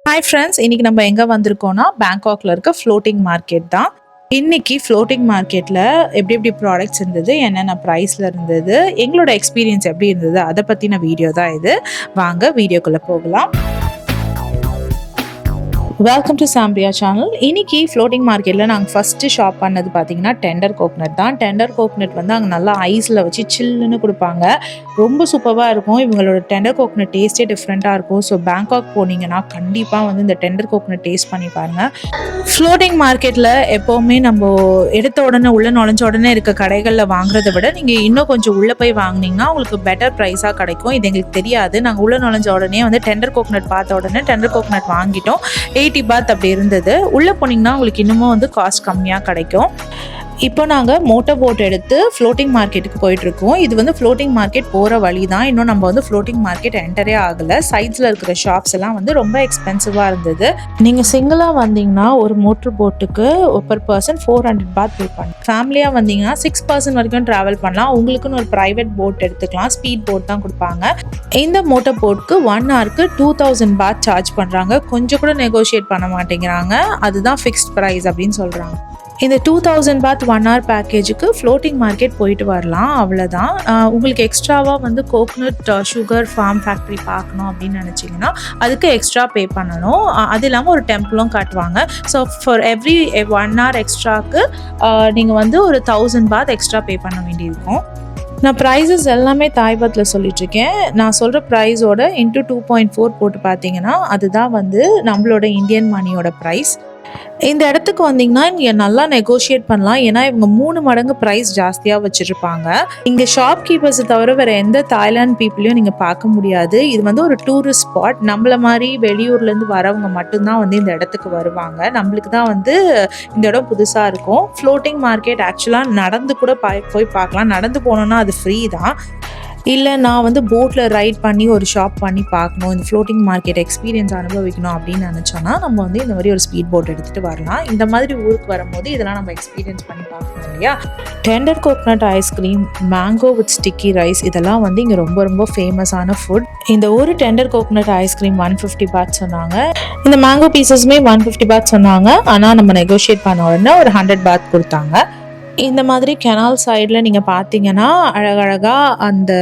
Hi friends, இன்னைக்கு நம்ம எங்கே வந்திருக்கோம்னா பேங்காக்ல இருக்க ஃப்ளோட்டிங் மார்க்கெட் தான். இன்னைக்கு ஃப்ளோட்டிங் மார்க்கெட்டில் எப்படி எப்படி ப்ராடக்ட்ஸ் இருந்தது, என்னென்ன ப்ரைஸில் இருந்தது, எங்களோட எக்ஸ்பீரியன்ஸ் எப்படி இருந்தது, அதை பற்றின வீடியோ தான் இது. வாங்க வீடியோக்குள்ளே போகலாம். Welcome to Zambia channel. இன்னைக்கு ஃப்ளோட்டிங் மார்க்கெட்டில் நாங்கள் ஃபஸ்ட்டு ஷாப் பண்ணது பார்த்தீங்கன்னா டெண்டர் கோக்னட் தான். டெண்டர் கோக்னட் வந்து அங்கே நல்லா ஐஸில் வச்சு சில்லுன்னு கொடுப்பாங்க. ரொம்ப சூப்பராக இருக்கும். இவங்களோட டெண்டர் கோக்னட் டேஸ்ட்டே டிஃப்ரெண்ட்டாக இருக்கும். ஸோ பேங்காக் போனீங்கன்னா கண்டிப்பாக வந்து இந்த டெண்டர் கோக்னட் டேஸ்ட் பண்ணி பாருங்கள். ஃப்ளோட்டிங் மார்க்கெட்டில் எப்போவுமே நம்ம எடுத்த உடனே உள்ளே நுழைஞ்ச உடனே இருக்க கடைகளில் வாங்குறதை விட நீங்கள் இன்னும் கொஞ்சம் உள்ளே போய் வாங்கினீங்கன்னா உங்களுக்கு பெட்டர் ப்ரைஸாக கிடைக்கும். இது எங்களுக்கு தெரியாது. நாங்கள் உள்ளே நுழைஞ்ச உடனே வந்து டெண்டர் கோக்னட் பார்த்த உடனே டெண்டர் கோக்னட் வாங்கிட்டோம். 80 பாத் அப்படி இருந்தது. உள்ளே போனீங்கன்னா உங்களுக்கு இன்னமும் வந்து காஸ்ட் கம்மியாக கிடைக்கும். இப்போ நாங்கள் மோட்டர் போட் எடுத்து ஃப்ளோட்டிங் மார்க்கெட்டுக்கு போயிட்டுருக்கோம். இது வந்து ஃப்ளோட்டிங் மார்க்கெட் போகிற வழி தான். இன்னும் நம்ம வந்து ஃப்ளோட்டிங் மார்க்கெட் என்டரே ஆகலை. சைட்ஸில் இருக்கிற ஷாப்ஸ் எல்லாம் வந்து ரொம்ப எக்ஸ்பென்சிவாக இருந்தது. நீங்கள் சிங்கிளாக வந்தீங்கன்னா ஒரு மோட்டர் போட்டுக்கு per person 400 பாத் பே பண்ணலாம். ஃபேமிலியாக வந்தீங்கன்னா 6 person வரைக்கும் ட்ராவல் பண்ணலாம். உங்களுக்குன்னு ஒரு ப்ரைவேட் போட் எடுத்துக்கலாம். ஸ்பீட் போட் தான் கொடுப்பாங்க. இந்த மோட்டர் போட்டுக்கு 1 ஹவருக்கு 2000 பாத் சார்ஜ் பண்ணுறாங்க. கொஞ்சம் கூட நெகோஷியேட் பண்ண மாட்டேங்கிறாங்க. அதுதான் ஃபிக்ஸ்ட் ப்ரைஸ் அப்படின்னு சொல்கிறாங்க. இந்த 2000 பாத் 1 hour பேக்கேஜுக்கு ஃப்ளோட்டிங் மார்க்கெட் போயிட்டு வரலாம். அவ்வளோதான். உங்களுக்கு எக்ஸ்ட்ராவாக வந்து கோகனட் சுகர் ஃபார்ம் ஃபேக்ட்ரி பார்க்கணும் அப்படின்னு நினச்சிங்கன்னா அதுக்கு எக்ஸ்ட்ரா பே பண்ணணும். அது இல்லாமல் ஒரு டெம்பிளும் காட்டுவாங்க. ஸோ ஃபார் எவ்ரி 1 hour எக்ஸ்ட்ராக்கு நீங்கள் வந்து ஒரு 1000 பாத் எக்ஸ்ட்ரா பே பண்ண வேண்டியிருக்கும். நான் ப்ரைஸஸ் எல்லாமே தாய் பாத்தில் சொல்லிட்டுருக்கேன். நான் சொல்கிற ப்ரைஸோட இன்ட்டு 2.4 போட்டு பார்த்தீங்கன்னா அதுதான் வந்து நம்மளோட இந்தியன் மணியோட ப்ரைஸ். இந்த இடத்துக்கு வந்தீங்கன்னா இங்கே நல்லா நெகோஷியேட் பண்ணலாம். ஏன்னா இவங்க 3 மடங்கு ப்ரைஸ் ஜாஸ்தியாக வச்சுருப்பாங்க. இங்கே ஷாப் கீப்பர்ஸை தவிர வேறு எந்த தாய்லாந்து பீப்புளையும் நீங்கள் பார்க்க முடியாது. இது வந்து ஒரு டூரிஸ்ட் ஸ்பாட். நம்மள மாதிரி வெளியூர்லேருந்து வரவங்க மட்டும்தான் வந்து இந்த இடத்துக்கு வருவாங்க. நம்மளுக்கு தான் வந்து இந்த இடம் புதுசாக இருக்கும். ஃப்ளோட்டிங் மார்க்கெட் ஆக்சுவலாக நடந்து கூட போய் பார்க்கலாம். நடந்து போனோன்னா அது ஃப்ரீ தான். இல்லை நான் வந்து போட்டில் ரைட் பண்ணி ஒரு ஷாப் பண்ணி பார்க்கணும், இந்த ஃப்ளோட்டிங் மார்க்கெட் எக்ஸ்பீரியன்ஸ் அனுபவிக்கணும் அப்படின்னு நினச்சோன்னா நம்ம வந்து இந்த மாதிரி ஒரு ஸ்பீட் போட் எடுத்துகிட்டு வரலாம். இந்த மாதிரி ஊருக்கு வரும்போது இதெல்லாம் நம்ம எக்ஸ்பீரியன்ஸ் பண்ணி பார்க்கணும் இல்லையா. Tender coconut ice cream, mango with sticky rice, இதெல்லாம் வந்து இங்கே ரொம்ப ரொம்ப ஃபேமஸான ஃபுட். இந்த ஒரு டெண்டர் கோகனட் ஐஸ்கிரீம் 150 பாத் சொன்னாங்க. இந்த மேங்கோ பீசஸுமே 150 பாத் சொன்னாங்க. ஆனால் நம்ம நெகோஷியேட் பண்ண உடனே ஒரு 100 பாத் கொடுத்தாங்க. இந்த மாதிரி கெனால் சைடில் நீங்கள் பார்த்தீங்கன்னா அழகழகாக அந்த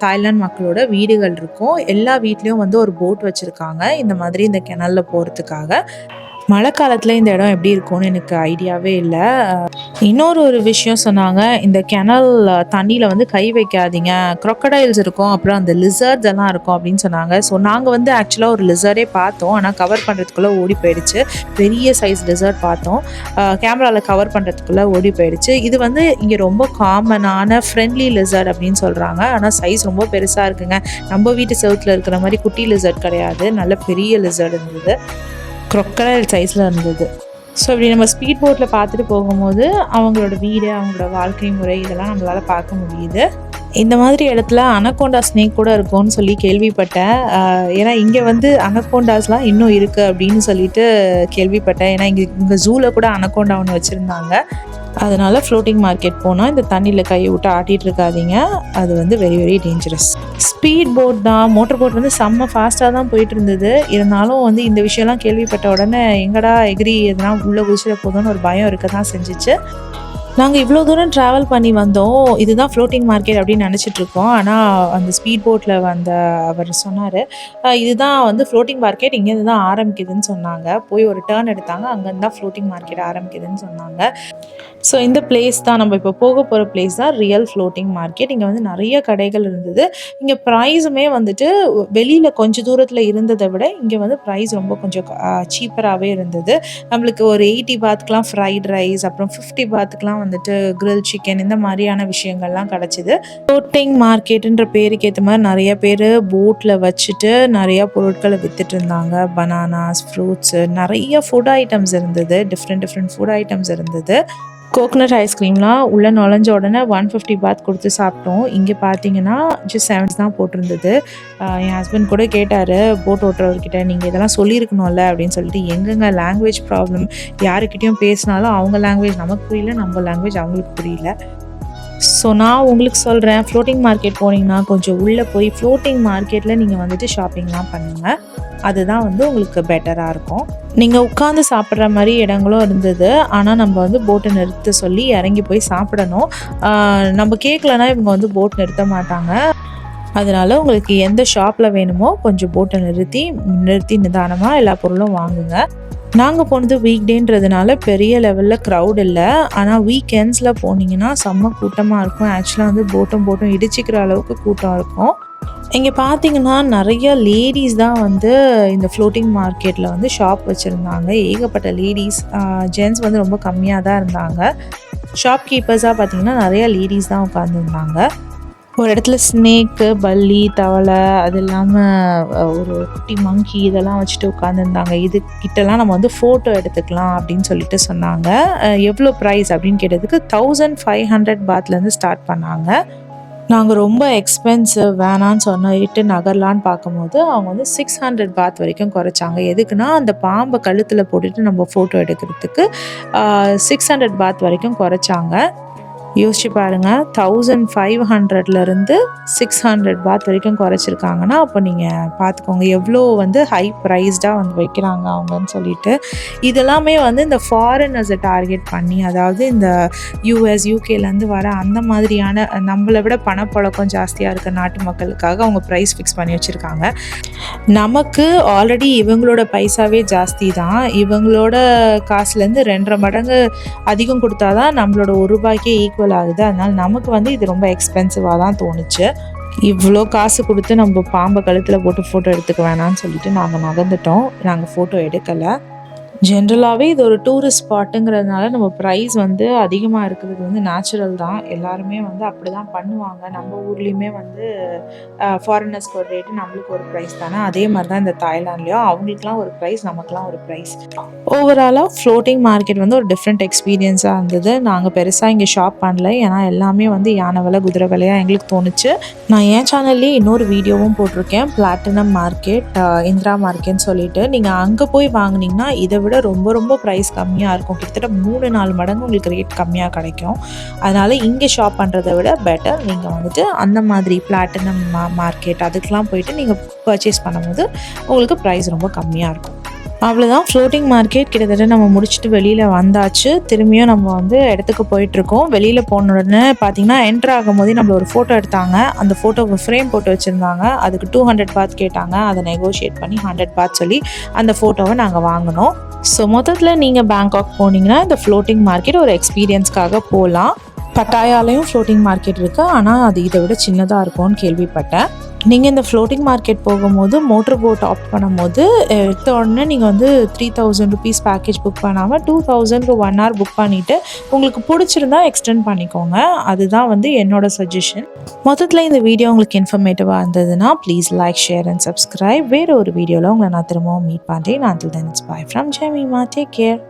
தாய்லாந்து மக்களோட வீடுகள் இருக்கும். எல்லா வீட்லேயும் வந்து ஒரு போட் வச்சுருக்காங்க இந்த மாதிரி இந்த கெனாலில் போகிறதுக்காக. மழை காலத்தில் இந்த இடம் எப்படி இருக்கும்னு எனக்கு ஐடியாவே இல்லை. இன்னொரு விஷயம் சொன்னாங்க, இந்த கெனல் தண்ணியில் வந்து கை வைக்காதீங்க, க்ரொக்கடைல்ஸ் இருக்கும், அப்புறம் அந்த லிசர்ட்ஸ் எல்லாம் இருக்கும் அப்படின்னு சொன்னாங்க. ஸோ நாங்கள் வந்து ஆக்சுவலாக ஒரு லிசர்டே பார்த்தோம். ஆனால் கவர் பண்ணுறதுக்குள்ளே ஓடி போயிடுச்சு. பெரிய சைஸ் லிசர்ட் பார்த்தோம். கேமராவில் கவர் பண்ணுறதுக்குள்ளே ஓடி போயிடுச்சு. இது வந்து இங்கே ரொம்ப காமனான ஃப்ரெண்ட்லி லிசர்ட் அப்படின்னு சொல்கிறாங்க. ஆனால் சைஸ் ரொம்ப பெருசாக இருக்குங்க. நம்ம வீட்டு செவுத்தில் இருக்கிற மாதிரி குட்டி லிசர்ட் கிடையாது. நல்ல பெரிய லிசர்ட் இருந்தது. க்ரொக்கடைல் சைஸில் இருந்தது. ஸோ இப்படி நம்ம ஸ்பீட் போட்டில் பார்த்துட்டு போகும்போது அவங்களோட வீடு, அவங்களோட வாழ்க்கை முறை இதெல்லாம் நம்மளால் பார்க்க முடியுது. இந்த மாதிரி இடத்துல அனகோண்டா ஸ்னேக் கூட இருக்கும்னு சொல்லி கேள்விப்பட்டேன். ஏன்னா இங்கே வந்து அனகோண்டாஸ்லாம் இன்னும் இருக்குது அப்படின்னு சொல்லிட்டு கேள்விப்பட்டேன். ஏன்னா இங்கே ஜூவில் கூட அனகோண்டா ஒன்று வச்சுருந்தாங்க. அதனால் ஃப்ளோட்டிங் மார்க்கெட் போனால் இந்த தண்ணியில் கையை விட்டு ஆட்டிகிட்டு இருக்காதீங்க. அது வந்து very very dangerous. Speed boat தான், மோட்டர் போட் வந்து செம்ம ஃபாஸ்ட்டாக தான் போயிட்டு இருந்தது. இருந்தாலும் வந்து இந்த விஷயம்லாம் கேள்விப்பட்ட உடனே எங்கடா எகிரி எதுனா உள்ளே குதிச்சிட போதும்னு ஒரு பயம் இருக்க தான் செஞ்சிச்சு. நாங்கள் இவ்வளோ தூரம் ட்ராவல் பண்ணி வந்தோம். இதுதான் ஃப்ளோட்டிங் மார்க்கெட் அப்படின்னு நினச்சிட்ருக்கோம். ஆனால் அந்த ஸ்பீட் போட்டில் வந்த அவர் சொன்னார், இதுதான் வந்து ஃப்ளோட்டிங் மார்க்கெட், இங்கேருந்து தான் ஆரம்பிக்குதுன்னு சொன்னாங்க. போய் ஒரு டேர்ன் எடுத்தாங்க, அங்கேருந்து தான் ஃப்ளோட்டிங் மார்க்கெட் ஆரம்பிக்குதுன்னு சொன்னாங்க. ஸோ இந்த பிளேஸ் தான் நம்ம இப்போ போக போகிற பிளேஸ் தான் ரியல் ஃப்ளோட்டிங் மார்க்கெட். இங்கே வந்து நிறைய கடைகள் இருந்தது. இங்கே ப்ரைஸுமே வந்துட்டு வெளியில் கொஞ்சம் தூரத்தில் இருந்ததை விட இங்கே வந்து ப்ரைஸ் ரொம்ப கொஞ்சம் சீப்பராகவே இருந்தது. நம்மளுக்கு ஒரு 80 பாத்துக்கெலாம் ஃப்ரைட் ரைஸ், அப்புறம் 50 பாத்துக்கெலாம் வந்துட்டு கிரில் சிக்கன், இந்த மாதிரியான விஷயங்கள்லாம் கிடச்சிது. ஃப்ளோட்டிங் மார்க்கெட்டுன்ற பேருக்கு ஏற்ற மாதிரி நிறைய பேர் போட்டில் வச்சுட்டு நிறையா பொருட்களை விற்றுட்டு இருந்தாங்க. பனானாஸ், ஃப்ரூட்ஸு, நிறைய ஃபுட் ஐட்டம்ஸ் இருந்தது. டிஃப்ரெண்ட் ஃபுட் ஐட்டம்ஸ் இருந்தது. கோகனட் ஐஸ்கிரீம்லாம் உள்ளே நுழைஞ்ச உடனே 150 பாத் கொடுத்து சாப்பிட்டோம். இங்கே பார்த்தீங்கன்னா ஜஸ்ட் 70 தான் போட்டிருந்தது. என் ஹஸ்பண்ட் கூட கேட்டார் போட் ஓட்டுறவர்கிட்ட, நீங்கள் இதெல்லாம் சொல்லியிருக்கணும்ல அப்படின்னு சொல்லிட்டு. எங்கெங்க லாங்குவேஜ் ப்ராப்ளம், யாருக்கிட்டையும் பேசினாலும் அவங்க லாங்குவேஜ் நமக்கு புரியல, நம்ம லாங்குவேஜ் அவங்களுக்கு புரியல. ஸோ நான் உங்களுக்கு சொல்கிறேன், ஃப்ளோட்டிங் மார்க்கெட் போனீங்கன்னா கொஞ்சம் உள்ளே போய் ஃப்ளோட்டிங் மார்க்கெட்டில் நீங்கள் வந்துட்டு ஷாப்பிங்லாம் பண்ணுங்கள். அதுதான் வந்து உங்களுக்கு பெட்டராக இருக்கும். நீங்கள் உட்காந்து சாப்பிட்ற மாதிரி இடங்களும் இருந்தது. ஆனால் நம்ம வந்து போட்டை நிறுத்த சொல்லி இறங்கி போய் சாப்பிடணும். நம்ம கேட்கலன்னா இவங்க வந்து போட் நிறுத்த மாட்டாங்க. அதனால் உங்களுக்கு எந்த ஷாப்பில் வேணுமோ கொஞ்சம் போட்டை நிறுத்தி நிதானமாக எல்லா பொருளும் வாங்குங்க. நாங்கள் போனது வீக் டேன்றதுனால பெரிய லெவலில் க்ரௌட் இல்லை. ஆனால் வீக்கெண்ட்ஸில் போனீங்கன்னா செம்ம கூட்டமாக இருக்கும். ஆக்சுவலாக வந்து போட்டும் இடிச்சிக்கிற அளவுக்கு கூட்டம் இருக்கும். இங்கே பார்த்தீங்கன்னா நிறைய லேடீஸ் தான் வந்து இந்த ஃப்ளோட்டிங் மார்க்கெட்டில் வந்து ஷாப் வச்சுருந்தாங்க. ஏகப்பட்ட லேடீஸ், ஜென்ட்ஸ் வந்து ரொம்ப கம்மியாக தான் இருந்தாங்க. ஷாப் கீப்பர்ஸாக பார்த்தீங்கன்னா நிறையா லேடீஸ் தான் உட்காந்துருந்தாங்க. ஒரு இடத்துல ஸ்னேக்கு, பல்லி, தவளை, அது இல்லாமல் ஒரு குட்டி மங்கி இதெல்லாம் வச்சுட்டு உட்காந்துருந்தாங்க. இது கிட்டலாம் நம்ம வந்து ஃபோட்டோ எடுத்துக்கலாம் அப்படின்னு சொல்லிட்டு சொன்னாங்க. எவ்வளோ ப்ரைஸ் அப்படின்னு கேட்டதுக்கு 1500 பாத்லேருந்து ஸ்டார்ட் பண்ணாங்க. நாங்கள் ரொம்ப எக்ஸ்பென்சிவ் வேணான்னு சொன்னிட்டு நகரலான்னு பார்க்கும்போது அவங்க வந்து 600 பாத் வரைக்கும் குறைச்சாங்க. எதுக்குன்னா அந்த பாம்பை கழுத்தில் போட்டுட்டு நம்ம ஃபோட்டோ எடுக்கிறதுக்கு 600 பாத் வரைக்கும் குறைச்சாங்க. யோசிச்சு பாருங்கள், 1500லேருந்து 600 பாத் வரைக்கும் குறைச்சிருக்காங்கன்னா அப்போ நீங்கள் பார்த்துக்கோங்க எவ்வளோ வந்து ஹை ப்ரைஸ்டாக வந்து வைக்கிறாங்க அவங்கன்னு சொல்லிட்டு. இதெல்லாமே வந்து இந்த ஃபாரினர்ஸை டார்கெட் பண்ணி, அதாவது இந்த US, UKலேருந்து வர அந்த மாதிரியான நம்மளை விட பணப்பழக்கம் ஜாஸ்தியாக இருக்க நாட்டு மக்களுக்காக அவங்க ப்ரைஸ் ஃபிக்ஸ் பண்ணி வச்சுருக்காங்க. நமக்கு ஆல்ரெடி இவங்களோட பைசாவே ஜாஸ்தி தான். இவங்களோட காசுலேருந்து 2.5 மடங்கு அதிகம் கொடுத்தா தான் நம்மளோட ₹1 ஈக்குவல் ஆகுது. அதனால் நமக்கு வந்து இது ரொம்ப எக்ஸ்பென்சிவாக தான் தோணுச்சு. இவ்வளோ காசு கொடுத்து நம்ம பாம்பை கழுத்தில் போட்டு ஃபோட்டோ எடுத்துக்க வேணான்னு சொல்லிட்டு நாங்கள் நகர்ந்துட்டோம். நாங்கள் ஃபோட்டோ எடுக்கலை. ஜென்ரலாகவே இது ஒரு டூரிஸ்ட் ஸ்பாட்டுங்கிறதுனால நம்ம ப்ரைஸ் வந்து அதிகமாக இருக்கிறது வந்து நேச்சுரல் தான். எல்லாருமே வந்து அப்படி தான் பண்ணுவாங்க. நம்ம ஊர்லேயுமே வந்து ஃபாரினர்ஸ்க்கு ஒரு ரேட்டு, நம்மளுக்கு ஒரு ப்ரைஸ் தானே. அதே மாதிரி தான் இந்த தாய்லாண்ட்லேயும் அவங்களுக்குலாம் ஒரு ப்ரைஸ், நமக்குலாம் ஒரு ப்ரைஸ். ஓவராலாக ஃப்ளோட்டிங் மார்க்கெட் வந்து ஒரு டிஃப்ரெண்ட் எக்ஸ்பீரியன்ஸாக இருந்தது. நாங்கள் பெருசாக இங்கே ஷாப் பண்ணல, ஏன்னா எல்லாமே வந்து யானை விலை, குதிரை விலையாக எங்களுக்கு தோணுச்சு. நான் என் சேனல்லேயே இன்னொரு வீடியோவும் போட்டிருக்கேன், பிளாட்டினம் மார்க்கெட், இந்திரா மார்க்கெட்னு சொல்லிட்டு. நீங்கள் அங்கே போய் வாங்கினீங்கன்னா இதை விட ரொம்ப ப்ரைஸ் கம்மியாக இருக்கும். கிட்டத்தட்ட 3-4 மடங்கு உங்களுக்கு ரேட் கம்மியாக கிடைக்கும். அதனால் இங்கே ஷாப் பண்ணுறதை விட பெட்டர் நீங்கள் வந்துட்டு அந்த மாதிரி பிளாட்டினம் மார்க்கெட் அதுக்கெலாம் போயிட்டு நீங்கள் பர்ச்சேஸ் பண்ணும்போது உங்களுக்கு ப்ரைஸ் ரொம்ப கம்மியாக இருக்கும். அவ்வளோதான், ஃப்ளோட்டிங் மார்க்கெட் கிட்டத்தட்ட நம்ம முடிச்சுட்டு வெளியில் வந்தாச்சு. திரும்பியும் நம்ம வந்து இடத்துக்கு போயிட்டுருக்கோம். வெளியில் போன உடனே பார்த்தீங்கன்னா என்ட்ரு ஆகும்போதே நம்மள ஒரு ஃபோட்டோ எடுத்தாங்க. அந்த ஃபோட்டோவை ஃப்ரேம் போட்டு வச்சுருந்தாங்க. அதுக்கு 200 பாத் கேட்டாங்க. அதை நெகோஷியேட் பண்ணி 100 பாத் சொல்லி அந்த ஃபோட்டோவை நாங்கள் வாங்கினோம். ஸோ மொத்தத்தில் நீங்கள் பேங்காக் போனீங்கன்னா இந்த ஃப்ளோட்டிங் மார்க்கெட் ஒரு எக்ஸ்பீரியன்ஸ்க்காக போகலாம். பட்டாயாலையும் ஃப்ளோட்டிங் மார்க்கெட் இருக்குது, ஆனால் அது இதை விட சின்னதாக இருக்கும்னு கேள்விப்பட்டேன். நீங்கள் இந்த ஃப்ளோட்டிங் மார்க்கெட் போகும்போது மோட்டர் போட் ஆப்ட் பண்ணும்போது எடுத்த உடனே நீங்கள் வந்து ₹3000 பேக்கேஜ் புக் பண்ணாமல் 2000க்கு 1 hour புக் பண்ணிவிட்டு உங்களுக்கு பிடிச்சிருந்தா எக்ஸ்டெண்ட் பண்ணிக்கோங்க. அதுதான் வந்து என்னோட சஜஷன். மொத்தத்தில் இந்த வீடியோ உங்களுக்கு இன்ஃபர்மேட்டிவாக இருந்ததுன்னா please like, share and subscribe. வேறு ஒரு வீடியோவில் உங்களை நான் திரும்பவும் மீட் பண்ணுறேன். Until then, it's bye from Jemima. Take care.